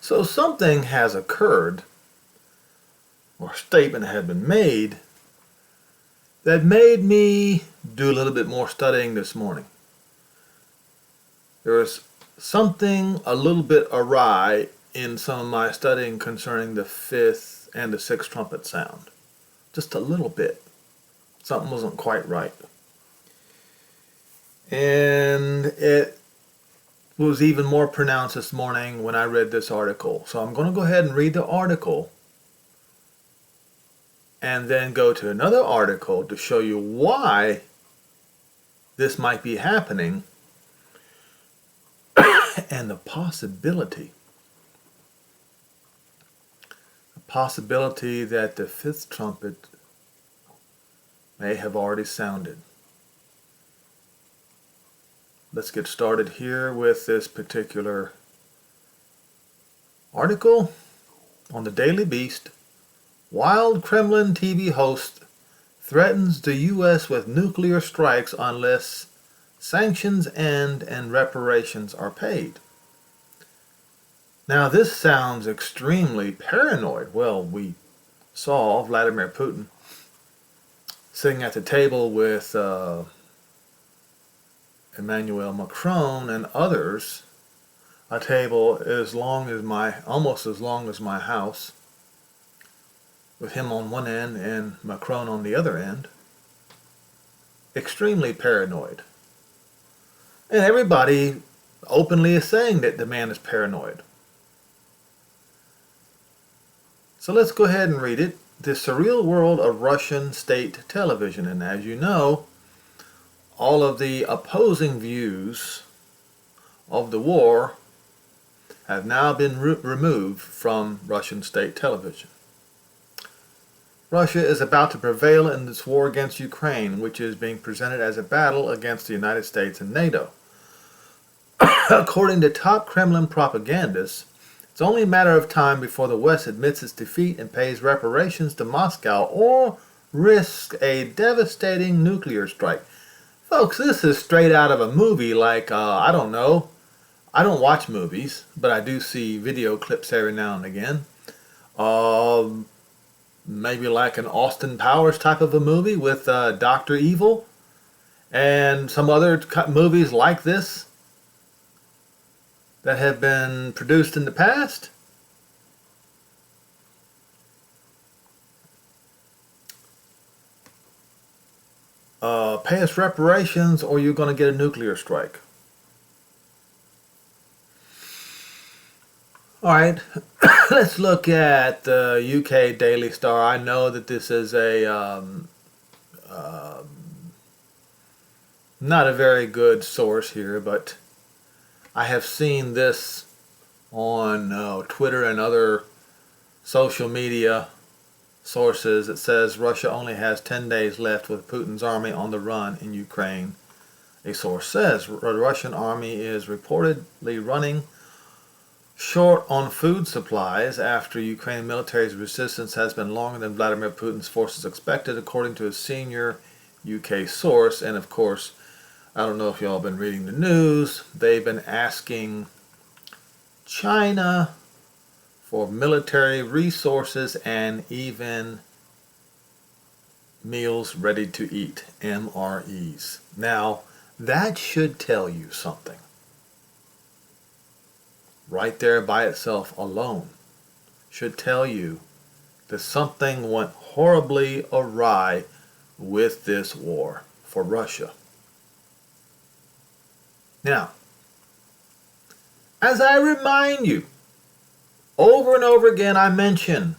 So something has occurred, or a statement had been made, that made me do a little bit more studying this morning. There was something a little bit awry in some of my studying concerning the fifth and the sixth trumpet sound. Just a little bit. Something wasn't quite right. And it was even more pronounced this morning when I read this article. So I'm going to go ahead and read the article and then go to another article to show you why this might be happening and the possibility that the fifth trumpet may have already sounded. Let's get started here with this particular article on the Daily Beast. Wild Kremlin TV host threatens the U.S. with nuclear strikes unless sanctions end and reparations are paid. Now this sounds extremely paranoid. Well, we saw Vladimir Putin sitting at the table with Emmanuel Macron and others, a table almost as long as my house, with him on one end and Macron on the other end. Extremely paranoid. And everybody openly is saying that the man is paranoid. So let's go ahead and read it. The surreal world of Russian state television. And as you know, all of the opposing views of the war have now been removed from Russian state television. Russia is about to prevail in this war against Ukraine, which is being presented as a battle against the United States and NATO. According to top Kremlin propagandists, it's only a matter of time before the West admits its defeat and pays reparations to Moscow or risks a devastating nuclear strike. Folks, this is straight out of a movie like, I don't know. I don't watch movies, but I do see video clips every now and again. Maybe like an Austin Powers type of a movie with Dr. Evil and some other movies like this that have been produced in the past. Pay us reparations or you're going to get a nuclear strike. Alright, let's look at the UK Daily Star. I know that this is not a very good source here, but I have seen this on Twitter and other social media sources. It says Russia only has 10 days left with Putin's army on the run in Ukraine. A source says the Russian army is reportedly running short on food supplies after Ukrainian military's resistance has been longer than Vladimir Putin's forces expected, according to a senior UK source. And of course, I don't know if y'all have been reading the news, they've been asking China for military resources and even meals ready to eat, MREs. Now, that should tell you something. Right there by itself alone should tell you that something went horribly awry with this war for Russia. Now, as I remind you, over and over again I mention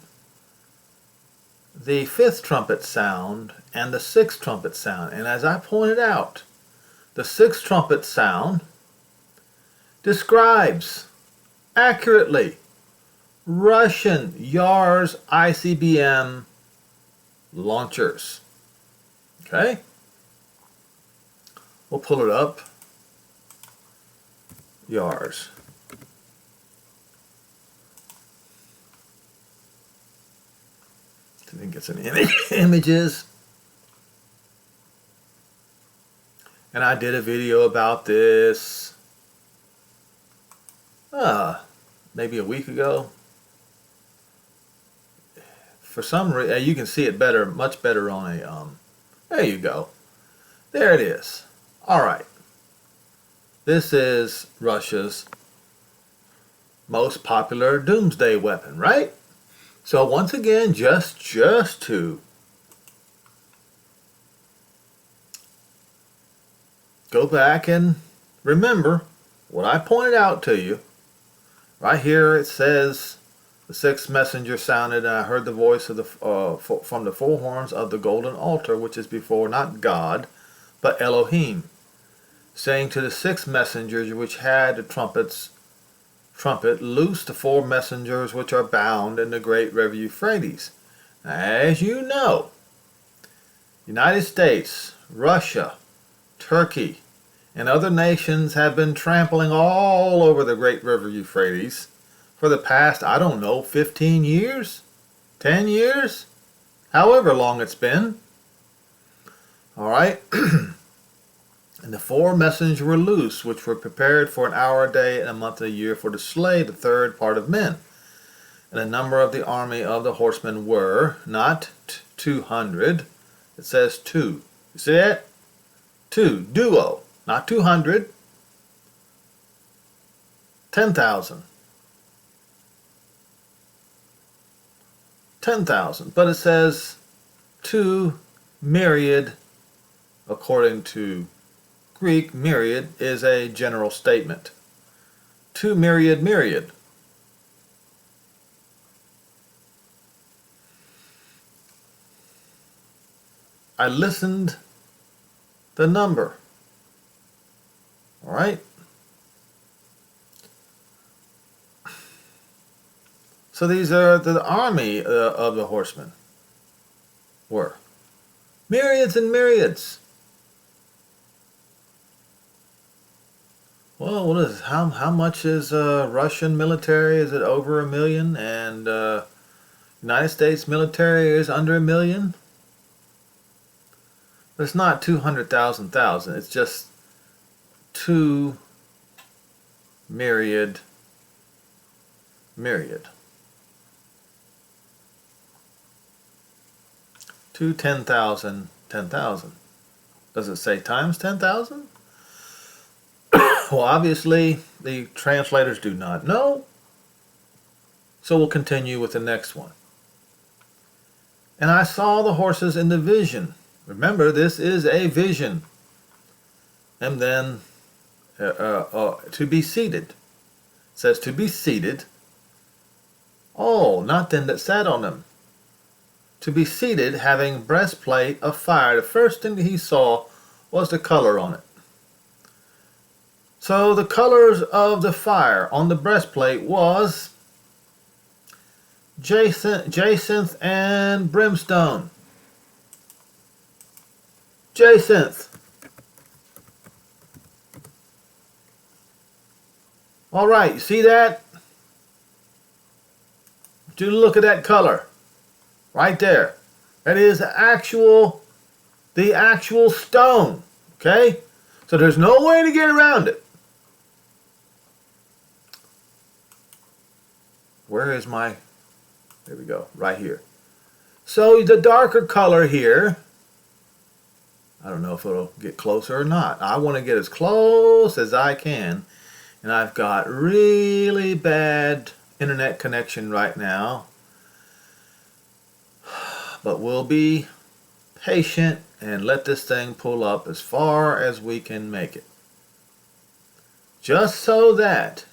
the fifth trumpet sound and the sixth trumpet sound. And as I pointed out, the sixth trumpet sound describes accurately Russian Yars ICBM launchers. Okay? We'll pull it up. Yars. I think it's an images. And I did a video about this maybe a week ago. For some reason, you can see it better, much better on a, there you go. There it is. All right. This is Russia's most popular doomsday weapon, right? So once again, just to go back and remember what I pointed out to you. Right here it says, the sixth messenger sounded, and I heard the voice of from the four horns of the golden altar, which is before not God, but Elohim, saying to the six messengers which had the trumpet, loose the four messengers which are bound in the great river Euphrates. As you know, United States, Russia, Turkey, and other nations have been trampling all over the great river Euphrates for the past, I don't know, 15 years? 10 years? However long it's been. All right. And the four messengers were loose, which were prepared for an hour a day and a month a year for to slay the third part of men. And the number of the army of the horsemen were not 200. It says 2. You see that? 2. Duo. Not 200. 10,000. 10,000. But it says 2 myriad, according to Greek. Myriad is a general statement. 2 myriad. I listened the number. All right. So these are the army of the horsemen. Were myriads and myriads. Well, what is how much is Russian military? Is it over 1 million? And United States military is under 1 million. But it's not 200,000. It's just 2 myriad. 2 10,000. Does it say times 10,000? Well, obviously, the translators do not know. So we'll continue with the next one. And I saw the horses in the vision. Remember, this is a vision. And then to be seated. It says to be seated. Oh, not them that sat on them. To be seated, having breastplate of fire. The first thing that he saw was the color on it. So the colors of the fire on the breastplate was jacinth and brimstone. Jacinth. All right, you see that? Do look at that color right there. That is the actual stone. Okay, so there's no way to get around it. Where is my? There we go, right here. So the darker color here. I don't know if it'll get closer or not. I want to get as close as I can. And I've got really bad internet connection right now. But we'll be patient and let this thing pull up as far as we can make it. Just so that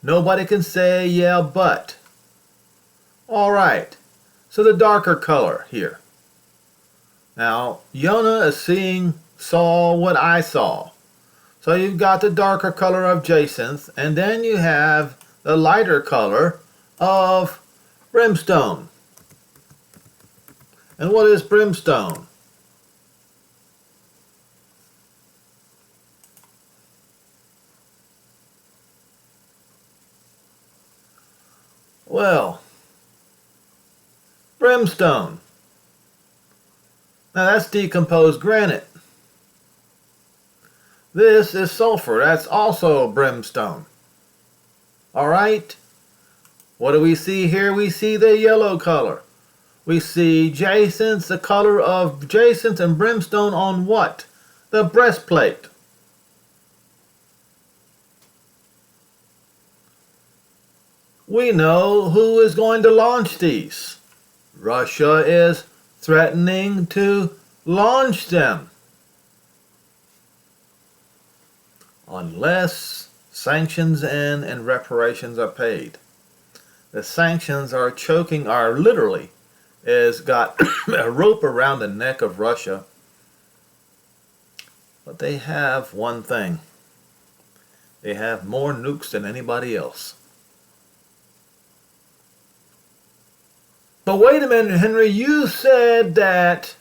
nobody can say, yeah, but. All right. So the darker color here. Now, Yonah is saw what I saw. So you've got the darker color of jacinth, and then you have the lighter color of brimstone. And what is brimstone? Well, brimstone. Now that's decomposed granite. This is sulfur. That's also brimstone. All right? What do we see here? We see the yellow color. We see jacinth, the color of jacinth and brimstone on what? The breastplate. We know who is going to launch these. Russia is threatening to launch them unless sanctions and reparations are paid. The sanctions are choking, are literally, has got a rope around the neck of Russia. But they have one thing. They have more nukes than anybody else. But wait a minute, Henry, you said that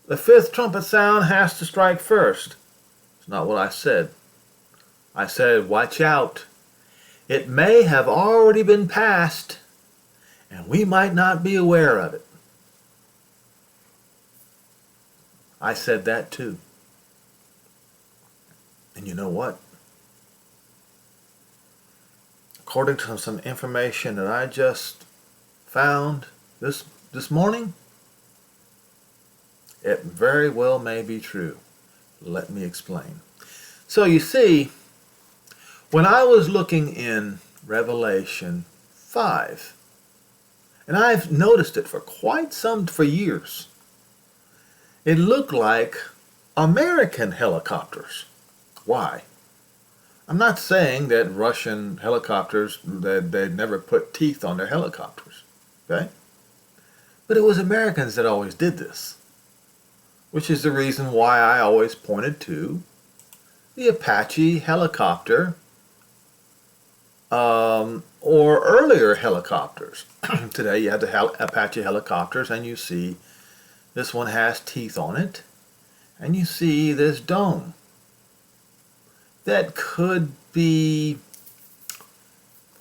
the fifth trumpet sound has to strike first. It's not what I said. I said, watch out. It may have already been passed, and we might not be aware of it. I said that too. And you know what? According to some information that I just found this morning, it very well may be true. Let me explain. So you see, when I was looking in Revelation 5, and I've noticed it for years, it looked like American helicopters. Why? I'm not saying that Russian helicopters, that they'd never put teeth on their helicopters, okay? But it was Americans that always did this, which is the reason why I always pointed to the Apache helicopter, or earlier helicopters. Today you have the Apache helicopters, and you see this one has teeth on it, and you see this dome that could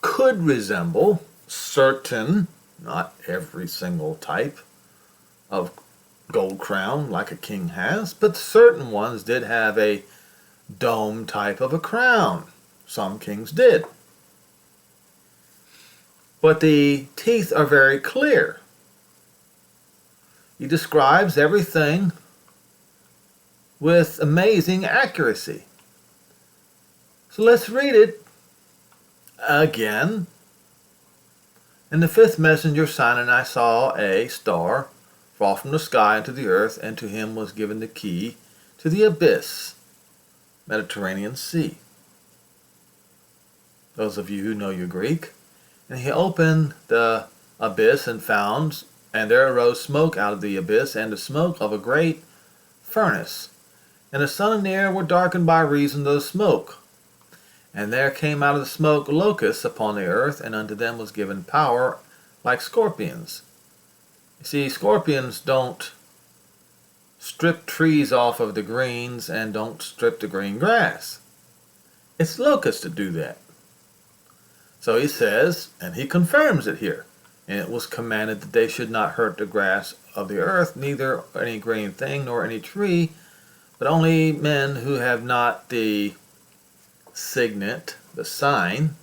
resemble certain, not every single type of gold crown like a king has, but certain ones did have a dome type of a crown. Some kings did. But the teeth are very clear. He describes everything with amazing accuracy. So let's read it again. And the fifth messenger sounded, and I saw a star fall from the sky into the earth, and to him was given the key to the abyss, Mediterranean Sea. Those of you who know your Greek. And he opened the abyss and found, and there arose smoke out of the abyss, and the smoke of a great furnace. And the sun and the air were darkened by reason of the smoke. And there came out of the smoke locusts upon the earth, and unto them was given power like scorpions. You see, scorpions don't strip trees off of the greens and don't strip the green grass. It's locusts that do that. So he says, and he confirms it here, and it was commanded that they should not hurt the grass of the earth, neither any green thing nor any tree, but only men who have not the signet, the sign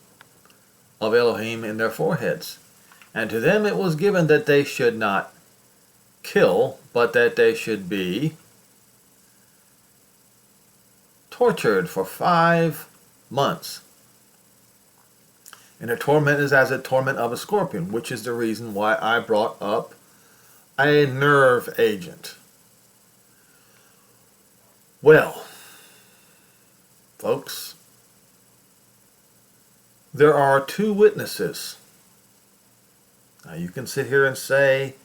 of Elohim in their foreheads. And to them it was given that they should not kill, but that they should be tortured for 5 months. And their torment is as a torment of a scorpion, which is the reason why I brought up a nerve agent. Well, folks, there are 2 witnesses. Now you can sit here and say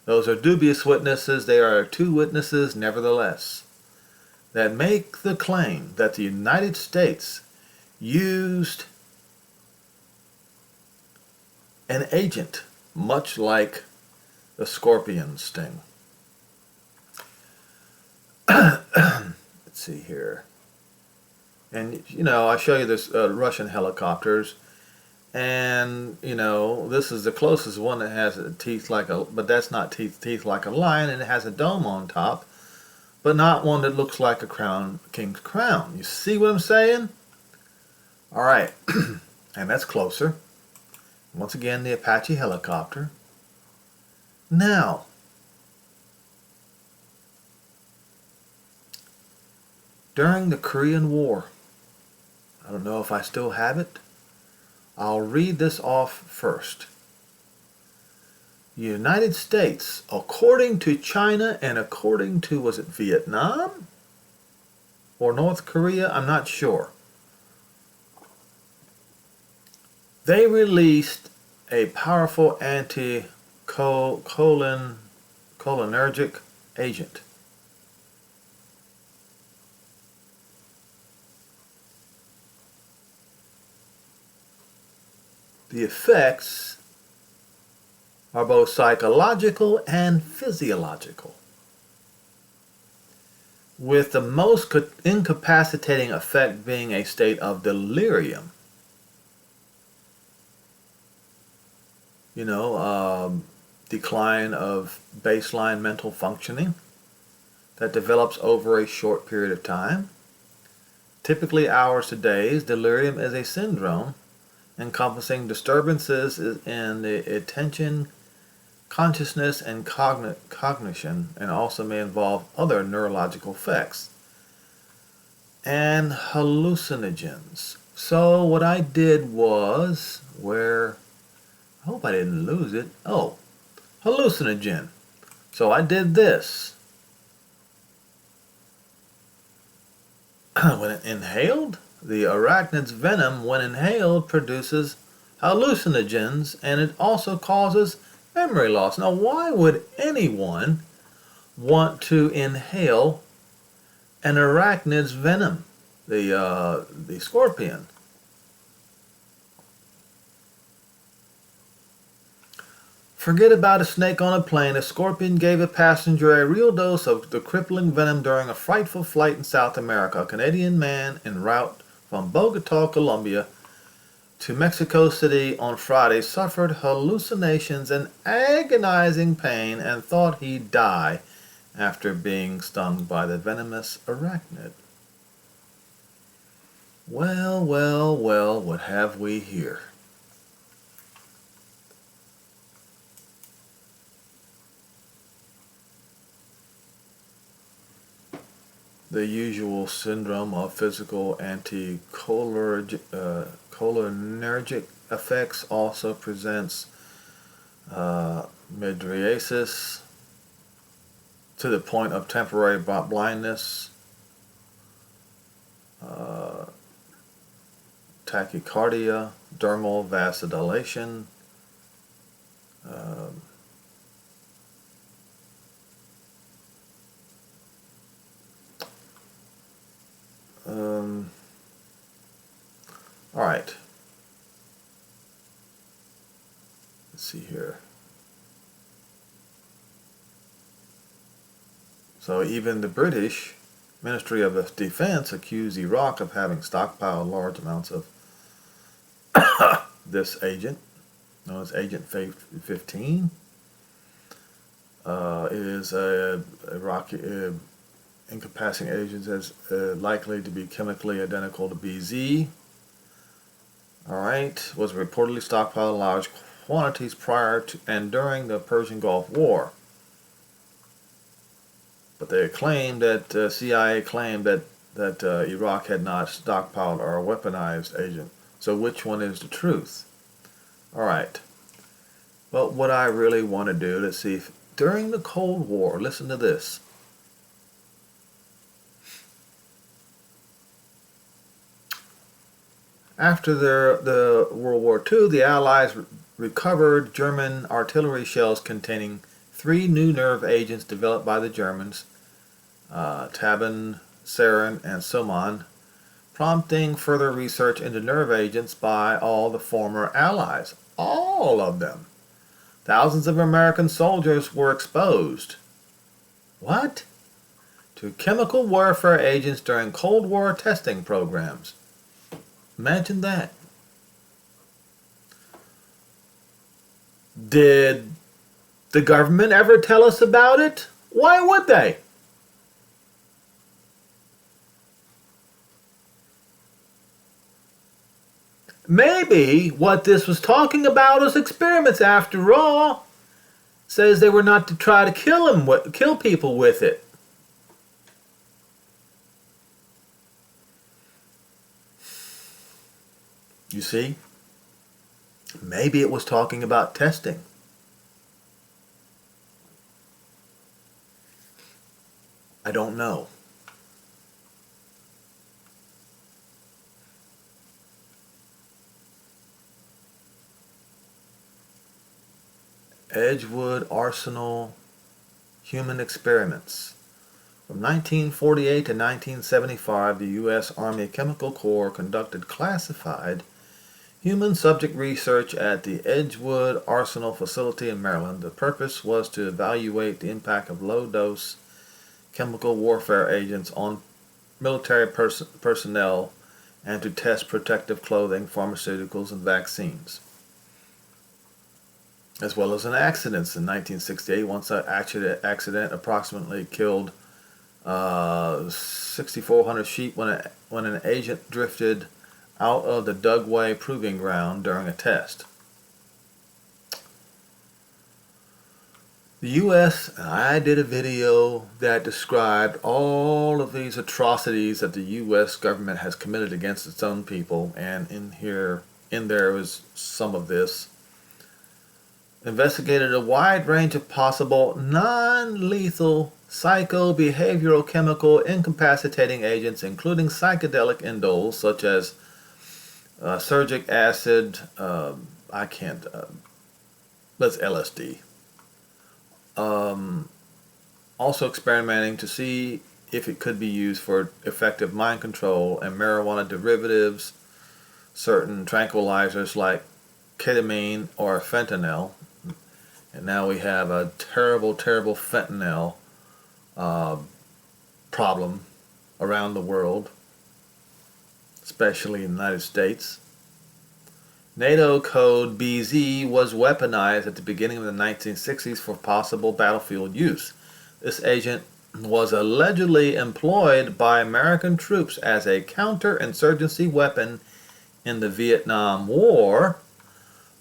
those are dubious witnesses. They are 2 witnesses, nevertheless, that make the claim that the United States used an agent much like the scorpion sting. Let's see here. And, you know, I show you this Russian helicopters. And, you know, this is the closest one that has teeth like a, but that's not teeth like a lion, and it has a dome on top, but not one that looks like a crown, king's crown. You see what I'm saying? All right. And that's closer. Once again, the Apache helicopter. Now, during the Korean War, I don't know if I still have it. I'll read this off first. United States, according to China and according to, was it Vietnam or North Korea? I'm not sure. They released a powerful anti-cholinergic agent. The effects are both psychological and physiological, with the most incapacitating effect being a state of delirium. Decline of baseline mental functioning that develops over a short period of time, typically hours to days. Delirium is a syndrome encompassing disturbances in the attention, consciousness, and cognition, and also may involve other neurological effects. And hallucinogens. So what I did was, I hope I didn't lose it. Oh, hallucinogen. So I did this. When it inhaled, the arachnid's venom, when inhaled, produces hallucinogens, and it also causes memory loss. Now, why would anyone want to inhale an arachnid's venom, the scorpion? Forget about a snake on a plane. A scorpion gave a passenger a real dose of the crippling venom during a frightful flight in South America. A Canadian man en route from Bogota, Colombia to Mexico City on Friday suffered hallucinations and agonizing pain and thought he'd die after being stung by the venomous arachnid. Well, well, well, what have we here? The usual syndrome of physical anticholinergic effects also presents mydriasis to the point of temporary blindness, tachycardia, dermal vasodilation, all right. Let's see here. So even the British Ministry of Defense accused Iraq of having stockpiled large amounts of this agent, known as Agent 15. It is a Iraqi incapacitating agent as likely to be chemically identical to BZ. Alright, was reportedly stockpiled in large quantities prior to and during the Persian Gulf War. But they claimed that CIA claimed that Iraq had not stockpiled or weaponized agent. So which one is the truth? Alright. Well, what I really want to do, let's see, during the Cold War, listen to this. After the World War II, the Allies recovered German artillery shells containing 3 new nerve agents developed by the Germans, Tabun, Sarin, and Suman, prompting further research into nerve agents by all the former Allies. All of them. Thousands of American soldiers were exposed. What? To chemical warfare agents during Cold War testing programs. Imagine that. Did the government ever tell us about it? Why would they? maybe what this was talking about was experiments after all. Says they were not to try to kill people with it. You see? Maybe it was talking about testing. I don't know. Edgewood Arsenal Human Experiments. From 1948 to 1975, the U.S. Army Chemical Corps conducted classified human subject research at the Edgewood Arsenal facility in Maryland. The purpose was to evaluate the impact of low-dose chemical warfare agents on military personnel and to test protective clothing, pharmaceuticals, and vaccines, as well as in accidents. In 1968, one such accident approximately killed 6,400 sheep when an agent drifted out of the Dugway Proving Ground during a test. The U.S., and I did a video that described all of these atrocities that the U.S. government has committed against its own people, and in there was some of this. Investigated a wide range of possible non-lethal psycho-behavioral chemical incapacitating agents, including psychedelic indoles such as surgic acid, that's LSD. Also experimenting to see if it could be used for effective mind control, and marijuana derivatives, certain tranquilizers like ketamine or fentanyl. And now we have a terrible, terrible fentanyl problem around the world, especially in the United States. NATO code BZ was weaponized at the beginning of the 1960s for possible battlefield use. This agent was allegedly employed by American troops as a counterinsurgency weapon in the Vietnam War,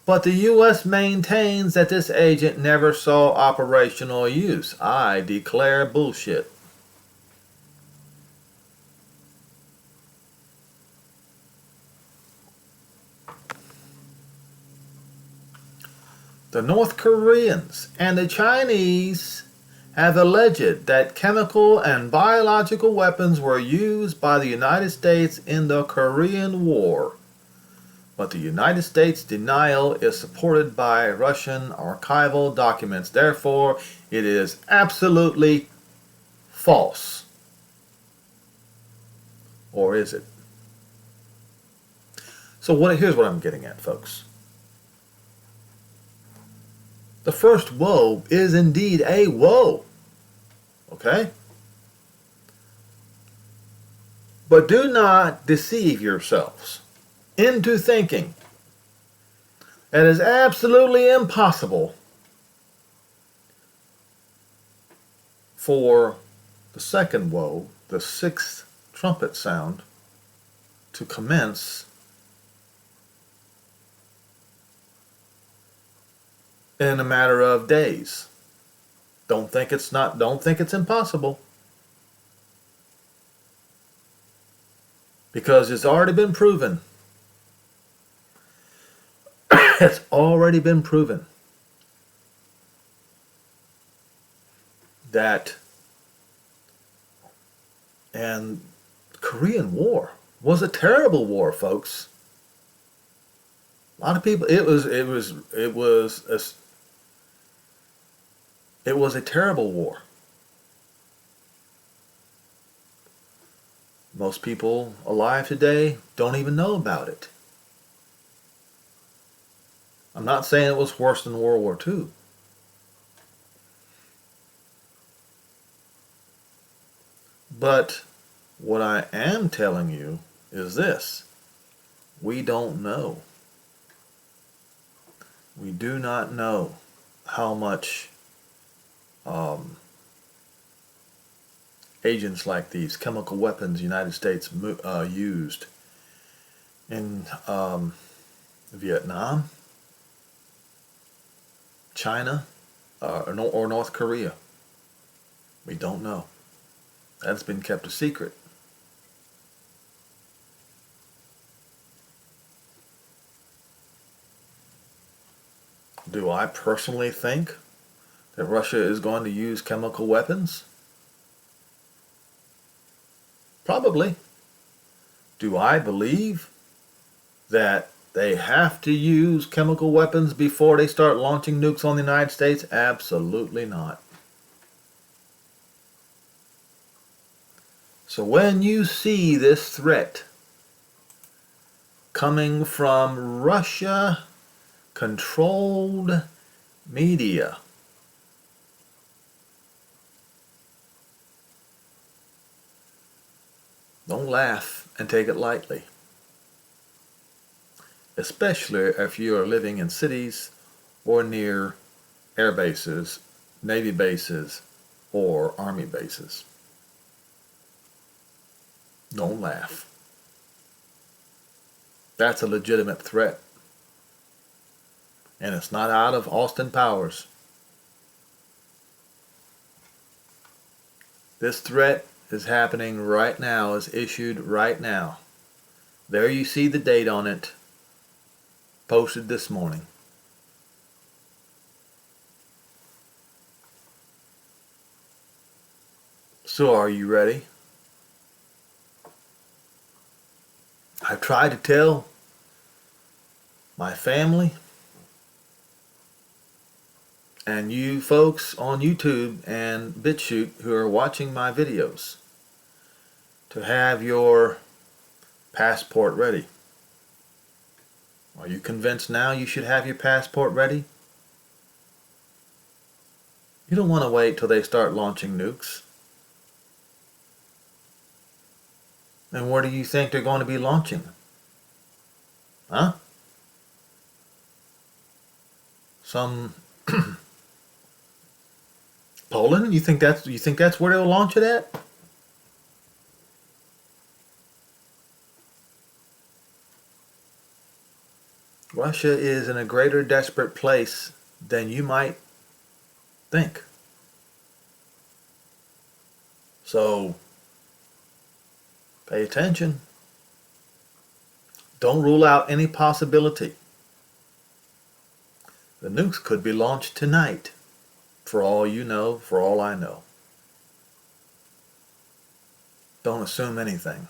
but the U.S. maintains that this agent never saw operational use. I declare bullshit. The North Koreans and the Chinese have alleged that chemical and biological weapons were used by the United States in the Korean War. But the United States' denial is supported by Russian archival documents. Therefore, it is absolutely false. Or is it? So here's what I'm getting at, folks. The first woe is indeed a woe. Okay? But do not deceive yourselves into thinking that it is absolutely impossible for the second woe, the sixth trumpet sound, to commence in a matter of days. Don't think it's impossible. Because it's already been proven. It's already been proven that, and the Korean War was a terrible war, folks. A lot of people, it was a terrible war. Most people alive today don't even know about it. I'm not saying it was worse than World War II. But what I am telling you is this. We don't know. We do not know how much agents like these, chemical weapons, the United States used in Vietnam, China, or North Korea? We don't know. That's been kept a secret. Do I personally think that Russia is going to use chemical weapons? Probably. Do I believe that they have to use chemical weapons before they start launching nukes on the United States? Absolutely not. So when you see this threat coming from Russia-controlled media, don't laugh and take it lightly. Especially if you are living in cities or near air bases, Navy bases, or Army bases. Don't laugh. That's a legitimate threat. And it's not out of Austin Powers. This threat is happening right now, is issued right now. There you see the date on it, posted this morning. So are you ready? I've tried to tell my family and you folks on YouTube and BitChute who are watching my videos to have your passport ready. Are you convinced now you should have your passport ready? You don't want to wait till they start launching nukes. And where do you think they're going to be launching? Huh? Some Poland? You think that's where they'll launch it at? Russia is in a greater desperate place than you might think. So pay attention. Don't rule out any possibility. The nukes could be launched tonight, for all you know, for all I know. Don't assume anything.